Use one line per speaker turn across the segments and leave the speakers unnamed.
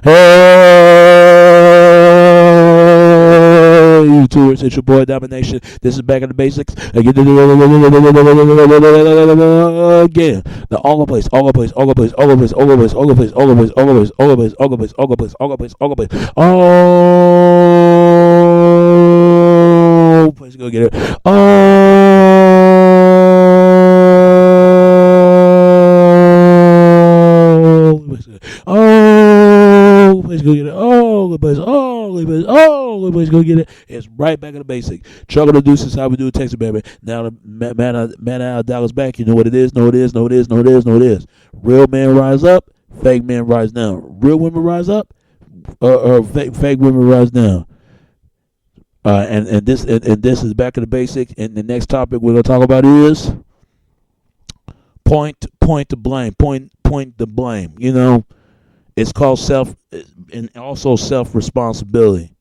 Hey, YouTubers, it's your boy Domination. This is Back in the Basics. Again, the all place, all the place, all the place, all the place, all the place, all the place, all the place, all the place, all the place, all the place, all the place, all the place, all the place, oh, place, go get it. Oh, let's go get it. Oh, let's go get it. It's right back in the basic. Chuckle the deuces, how we do it, Texas baby. Now the man out of Dallas back. You know what it is? Know it is. Know it is. Know it is. Know it is. Real men rise up. Fake men rise down. Real women rise up. Fake women rise down. And this is back in the basic. And the next topic we're gonna talk about is point to blame. Point to blame. You know. It's called self and also self-responsibility.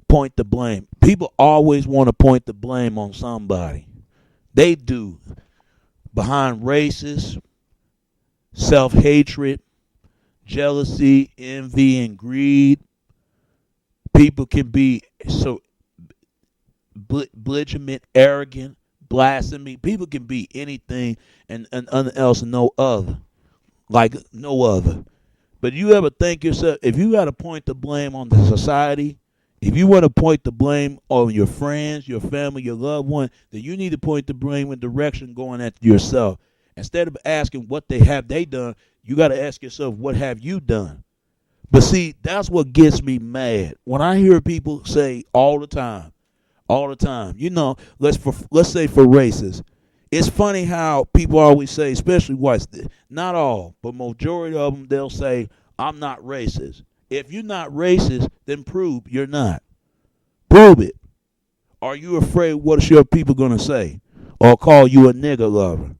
Point the blame. People always want to point the blame on somebody. They do. Behind races, self-hatred, jealousy, envy, and greed, people can be so belligerent, arrogant, blasphemy. People can be anything and nothing else and no other. Like no other. But you ever think yourself, if you got to point the blame on the society, if you want to point the blame on your friends, your family, your loved one, then you need to point the blame in direction going at yourself. Instead of asking what they done, you got to ask yourself, what have you done? But see, that's what gets me mad. When I hear people say all the time, you know, let's say for races, it's funny how people always say, especially whites, not all, but majority of them, they'll say, I'm not racist. If you're not racist, then prove you're not. Prove it. Are you afraid what your people going to say? Or call you a nigger lover?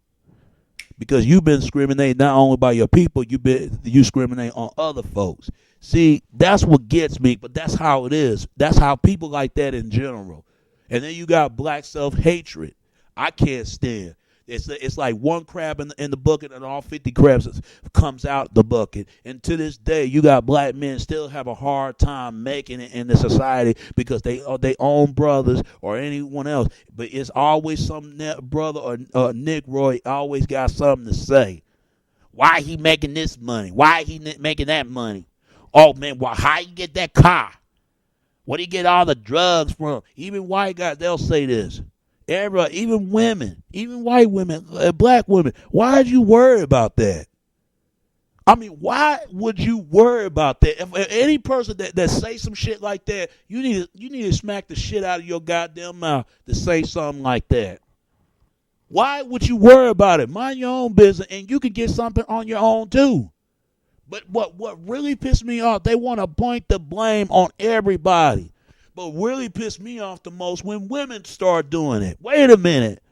Because you've been discriminated not only by your people, you discriminate on other folks. See, that's what gets me, but that's how it is. That's how people like that in general. And then you got black self-hatred. I can't stand. It's like one crab in the bucket and all 50 crabs comes out the bucket. And to this day, you got black men still have a hard time making it in the society because they are their own brothers or anyone else. But it's always some brother or Negroid always got something to say. Why he making this money? Why he making that money? Oh, man, how you get that car? Where do you get all the drugs from? Even white guys, they'll say this. Even women, even white women, black women, why did you worry about that? I mean, why would you worry about that? If any person that say some shit like that, you need to smack the shit out of your goddamn mouth to say something like that. Why would you worry about it? Mind your own business, and you can get something on your own too. But what really pissed me off, they want to point the blame on everybody. But really pissed me off the most when women start doing it. Wait a minute.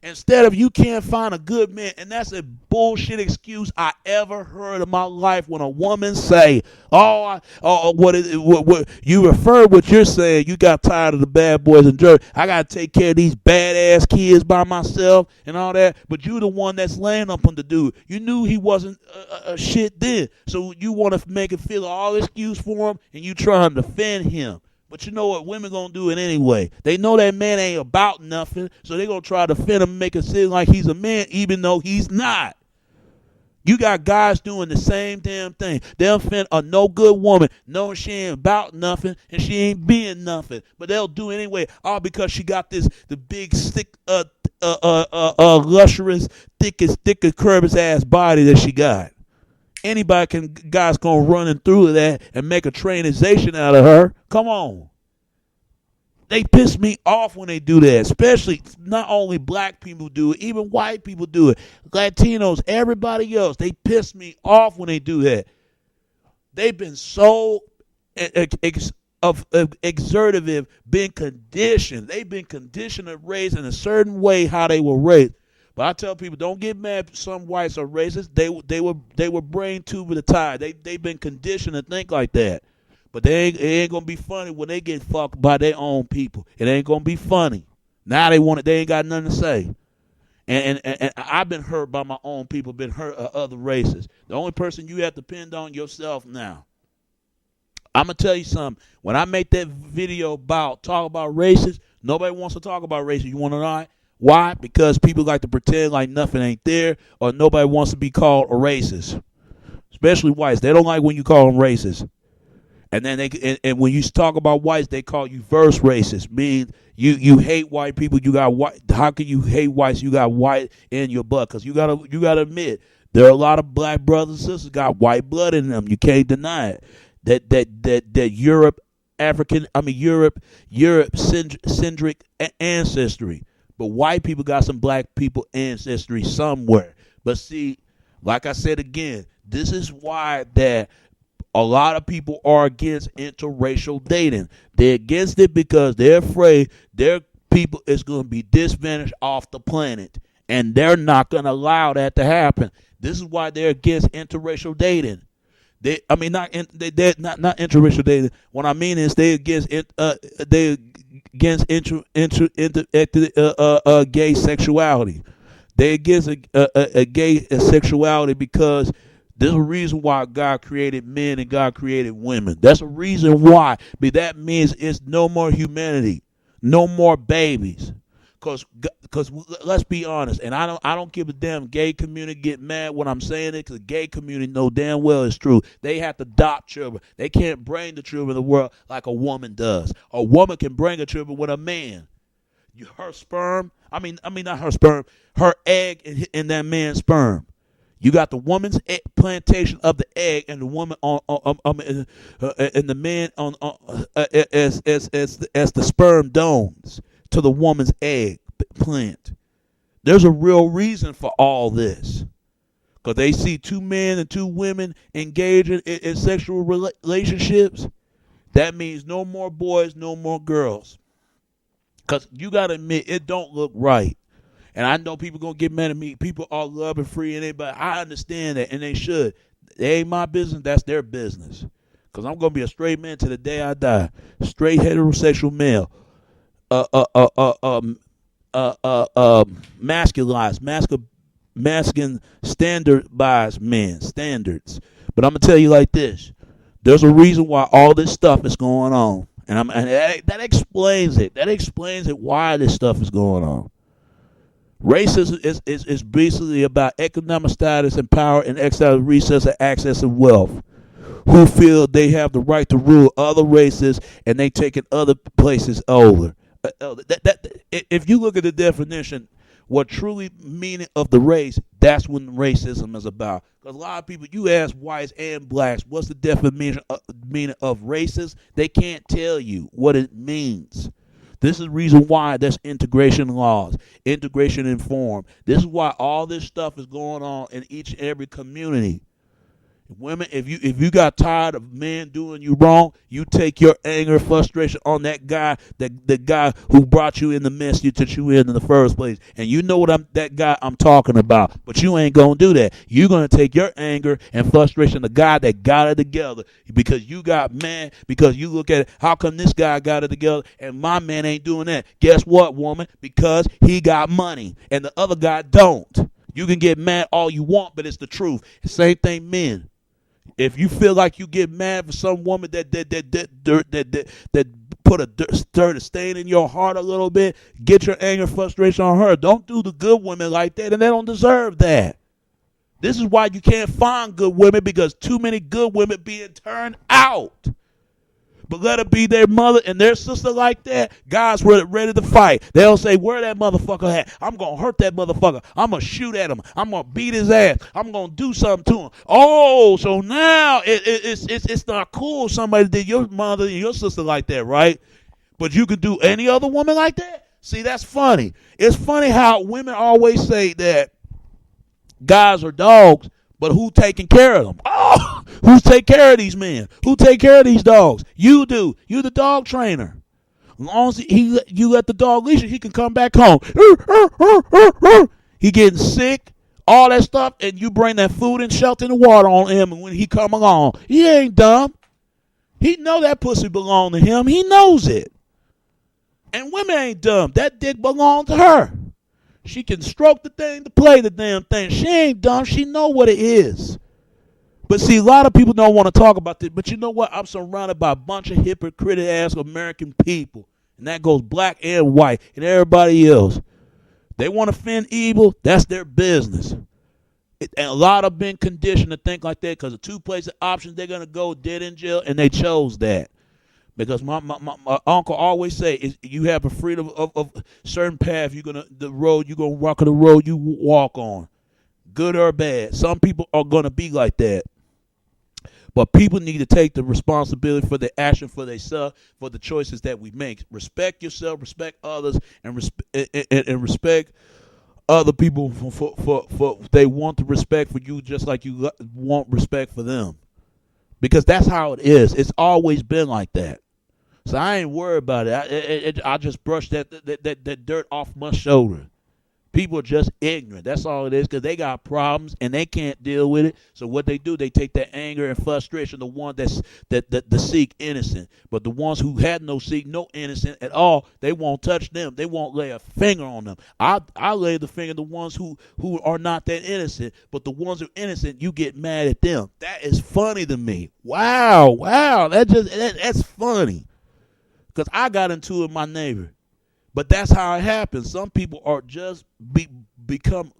Instead of you can't find a good man, and that's a bullshit excuse I ever heard in my life when a woman say, what you refer what you're saying, you got tired of the bad boys and jerks. I got to take care of these badass kids by myself and all that, but you the one that's laying up on the dude. You knew he wasn't a shit then, so you want to make it feel all excuse for him, and you trying to defend him. But you know what? Women going to do it anyway. They know that man ain't about nothing, so they going to try to defend him and make it seem like he's a man, even though he's not. You got guys doing the same damn thing. They'll defend a no good woman, knowing she ain't about nothing and she ain't being nothing. But they'll do it anyway, all because she got the big, thick, lustrous, thickest, curvous ass body that she got. Guys gonna run through that and make a trainization out of her. Come on. They piss me off when they do that, especially not only black people do it, even white people do it. Latinos, everybody else, they piss me off when they do that. They've been so exertive, been conditioned. They've been conditioned and raised in a certain way how they were raised. But I tell people, don't get mad. Some whites are racist. They were brain tube with a tie. They've been conditioned to think like that. But it ain't gonna be funny when they get fucked by their own people. It ain't gonna be funny. Now they ain't got nothing to say. And I've been hurt by my own people. Been hurt by other races. The only person you have to depend on yourself now. I'm gonna tell you something. When I make that video about talk about races, nobody wants to talk about races. You want to know why? Why? Because people like to pretend like nothing ain't there, or nobody wants to be called a racist, especially whites. They don't like when you call them racist. And then and when you talk about whites, they call you verse racist. Means you hate white people. You got white. How can you hate whites? You got white in your butt. Because you gotta admit there are a lot of black brothers and sisters got white blood in them. You can't deny it. That Europe centric ancestry. But white people got some black people ancestry somewhere. But see, like I said again, this is why that a lot of people are against interracial dating. They're against it because they're afraid their people is going to be disvanished off the planet, and they're not going to allow that to happen. This is why they're against interracial dating. They're not interracial dating. What I mean is they against gay sexuality. They against a gay sexuality because there's a reason why God created men and God created women. That's a reason why. But that means it's no more humanity, no more babies. Cause let's be honest, and I don't give a damn. Gay community get mad when I'm saying it, because the gay community know damn well it's true. They have to adopt children. They can't bring the children in the world like a woman does. A woman can bring a children with a man. Her sperm, not her sperm, her egg in that man's sperm. You got the woman's plantation of the egg, and the woman and the man as the sperm dones to the woman's egg plant. There's a real reason for all this, because they see two men and two women engaging in sexual relationships. That means no more boys, no more girls. Because you got to admit, it don't look right. And I know people going to get mad at me. People are love and free, and but I understand that, and they should. It ain't my business. That's their business. Because I'm going to be a straight man to the day I die. Straight heterosexual male. Masculine standardized men. Standards. But I'm going to tell you like this. There's a reason why all this stuff is going on. And that explains it. That explains it why this stuff is going on. Racism is basically about economic status and power and excess resources and access and wealth. Who feel they have the right to rule other races and they taking other places over. If you look at the definition, what truly meaning of the race, that's what racism is about. Because a lot of people, you ask whites and blacks, what's the definition meaning of racist? They can't tell you what it means. This is the reason why there's integration laws, integration informed. This is why all this stuff is going on in each and every community. Women, if you got tired of men doing you wrong, you take your anger, frustration on that guy, the guy who brought you in the mess that you in the first place. And you know what that guy I'm talking about. But you ain't gonna do that. You're gonna take your anger and frustration, the guy that got it together, because you got mad, because you look at it, how come this guy got it together and my man ain't doing that? Guess what, woman? Because he got money and the other guy don't. You can get mad all you want, but it's the truth. Same thing, men. If you feel like you get mad for some woman that put a stain in your heart a little bit, get your anger, frustration on her. Don't do the good women like that, and they don't deserve that. This is why you can't find good women, because too many good women being turned out. But let it be their mother and their sister like that, guys were ready to fight. They'll say, where that motherfucker at? I'm going to hurt that motherfucker. I'm going to shoot at him. I'm going to beat his ass. I'm going to do something to him. Oh, so now it's not cool somebody did your mother and your sister like that, right? But you could do any other woman like that? See, that's funny. It's funny how women always say that guys are dogs, but who taking care of them? Oh, who take care of these men? Who take care of these dogs? You do. You the dog trainer. As long as you let the dog leash it, he can come back home. He getting sick, all that stuff, and you bring that food and shelter and water on him, and when he come along, he ain't dumb. He know that pussy belong to him. He knows it. And women ain't dumb. That dick belong to her. She can stroke the thing to play the damn thing. She ain't dumb. She know what it is. But see, a lot of people don't want to talk about this. But you know what? I'm surrounded by a bunch of hypocritic ass American people. And that goes black and white and everybody else. They want to fend evil. That's their business. And a lot have been conditioned to think like that because the two places options they're going to go dead in jail, and they chose that. Because my uncle always say is you have a freedom of certain path you're gonna walk on the road you walk on, good or bad. Some people are gonna be like that, but people need to take the responsibility for their action for themselves, for the choices that we make. Respect yourself, respect others, and respect other people for they want the respect for you just like you want respect for them. Because that's how it is. It's always been like that. So I ain't worried about it. I just brushed that dirt off my shoulder. People are just ignorant. That's all it is because they got problems and they can't deal with it. So what they do, they take that anger and frustration, the one that seek innocent. But the ones who had no innocent at all, they won't touch them. They won't lay a finger on them. I lay the finger on the ones who are not that innocent. But the ones who are innocent, you get mad at them. That is funny to me. Wow. That's funny. Because I got into it with my neighbor. But that's how it happens. Some people are just become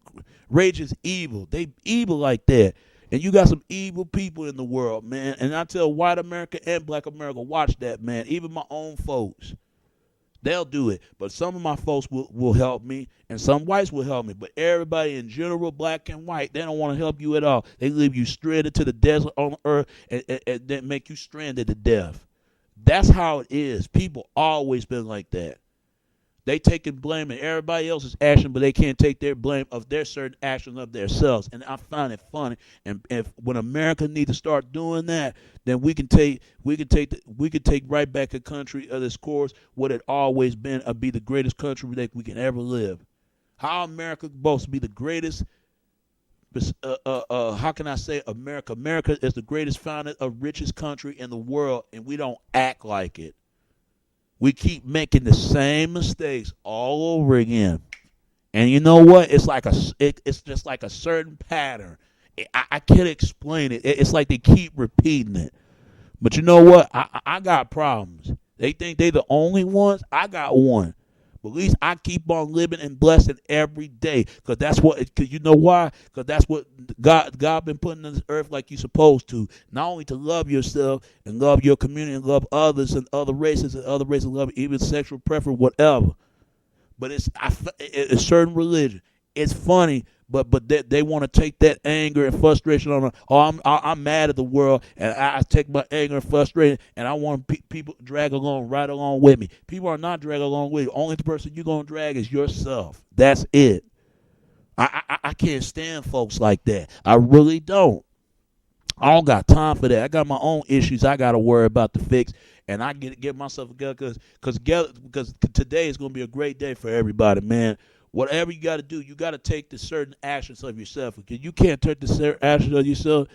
rages evil. They evil like that. And you got some evil people in the world, man. And I tell white America and black America, watch that, man. Even my own folks. They'll do it. But some of my folks will help me. And some whites will help me. But everybody in general, black and white, they don't want to help you at all. They leave you stranded to the desert on earth and then make you stranded to death. That's how it is. People always been like that. They taking blame and everybody else's action, but they can't take their blame of their certain actions of themselves. And I find it funny. And if when America needs to start doing that, then we can take right back a country of this course what it always been, be the greatest country that we can ever live. How America supposed to be the greatest? How can I say America? America is the greatest founded, richest country in the world, and we don't act like it. We keep making the same mistakes all over again, and you know what? It's like it's just like a certain pattern. I can't explain it. It's like they keep repeating it. But you know what? I got problems. They think they the only ones. I got one. But at least I keep on living and blessing every day. Because that's what, because you know why? Because that's what God been putting on this earth like you're supposed to. Not only to love yourself and love your community and love others and other races love even sexual preference, whatever. But it's certain religion. It's funny, but they want to take that anger and frustration on. I'm mad at the world, and I take my anger and frustration, and I want people to drag right along with me. People are not dragging along with you. Only the person you're gonna drag is yourself. That's it. I can't stand folks like that. I really don't. I don't got time for that. I got my own issues I got to worry about to fix, and I get myself together because today is gonna be a great day for everybody, man. Whatever you got to do, you got to take the certain actions of yourself. Because you can't take the certain actions of yourself.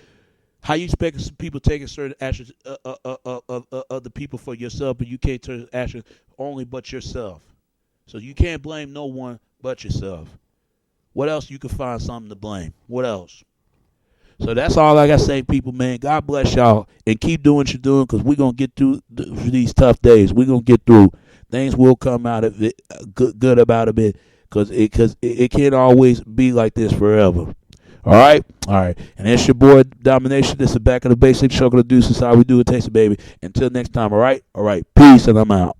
How you expect people taking certain actions of the people for yourself, but you can't take actions only but yourself. So you can't blame no one but yourself. What else you can find something to blame? What else? So that's all I got to say, people, man. God bless y'all. And keep doing what you're doing because we're going to get through these tough days. We're going to get through. Things will come out of it, good about a bit. Because it can't always be like this forever. All right? And it's your boy, Domination. This is Back in the Basics. Show the Deuces. How we do it. Takes it, baby. Until next time, all right? Peace, and I'm out.